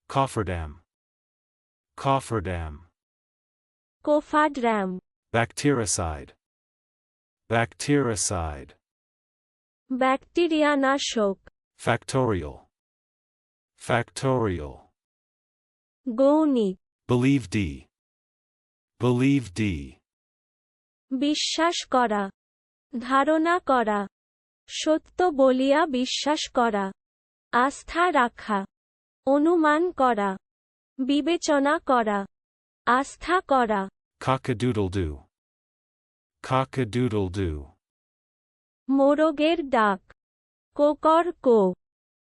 Cofferdam. Cofferdam. কোফাড্রাম, Bactericide. Bactericide. Bacteria নাশক, Factorial. Factorial. গৌণিক, Believe D. Believe D. বিশ্বাস করা, ধারণা করা, সত্য বলিয়া বিশ্বাস করা, আস্থা রাখা, অনুমান করা, বিবেচনা করা, আস্থা করা। Cock-a-doodle-doo. Cock-a-doodle-doo. মোরগের ডাক, কোকর-কো,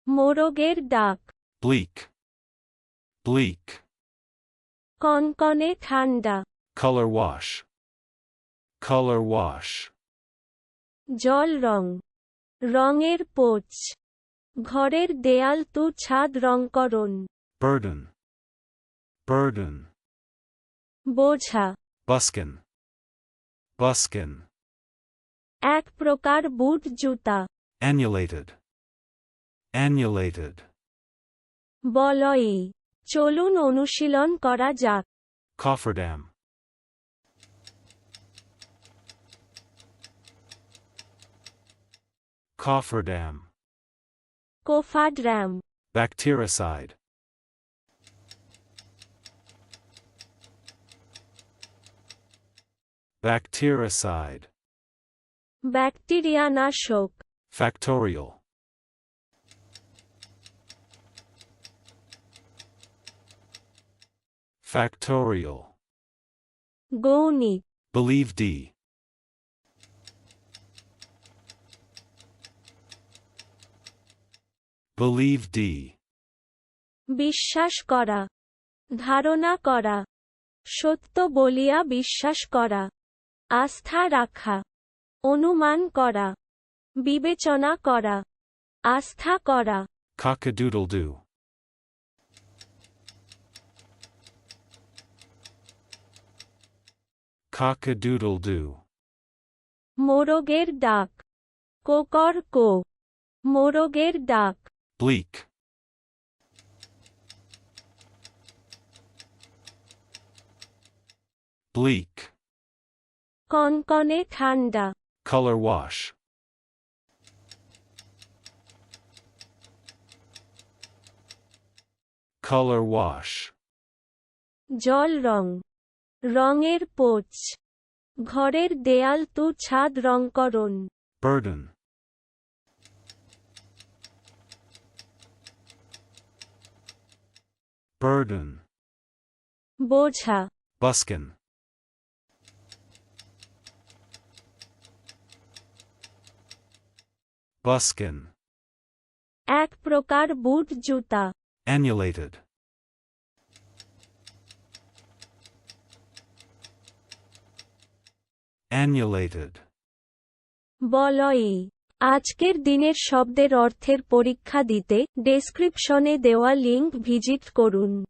মোরগের ডাক। Bleak. Bleak. কনকনে ঠান্ডা, Color wash. Color wash. জল রং, রঙের পোচ, ঘরের দেয়াল তু ছাদ রংকরণ। Burden. Burden. বোঝা, Buskin. Buskin. এক প্রকার বুট জুতা। Annulated. Annulated. বলয়ই, চলুন অনুশীলন করা যাক। Cofferdam. Cofferdam. কোফাড্রাম, Bactericide. Bactericide. Bacteria নাশক, Factorial. Factorial. গৌণিক, Believe D. Believe D. বিশ্বাস করা, ধারণা করা, সত্য বলিয়া বিশ্বাস করা, আস্থা রাখা, অনুমান করা, বিবেচনা করা, আস্থা করা। Cock-a-doodle-doo. Cock-a-doodle-doo. মোরগের ডাক, কোকর-কো, মোরগের ডাক। Bleak. Bleak. কনকনে ঠান্ডা, Color wash. Color wash. জল রং, রঙের পোচ, ঘরের দেয়াল তু ছাদ রংকরণ। Burden. Burden. বোঝা, Buskin. Buskin. এক প্রকার বুট জুতা। Annulated. Annulated. বলয়ই, আজকের দিনের শব্দের অর্থের পরীক্ষা দিতে ডেসক্রিপশনে দেওয়া লিংক ভিজিট করুন।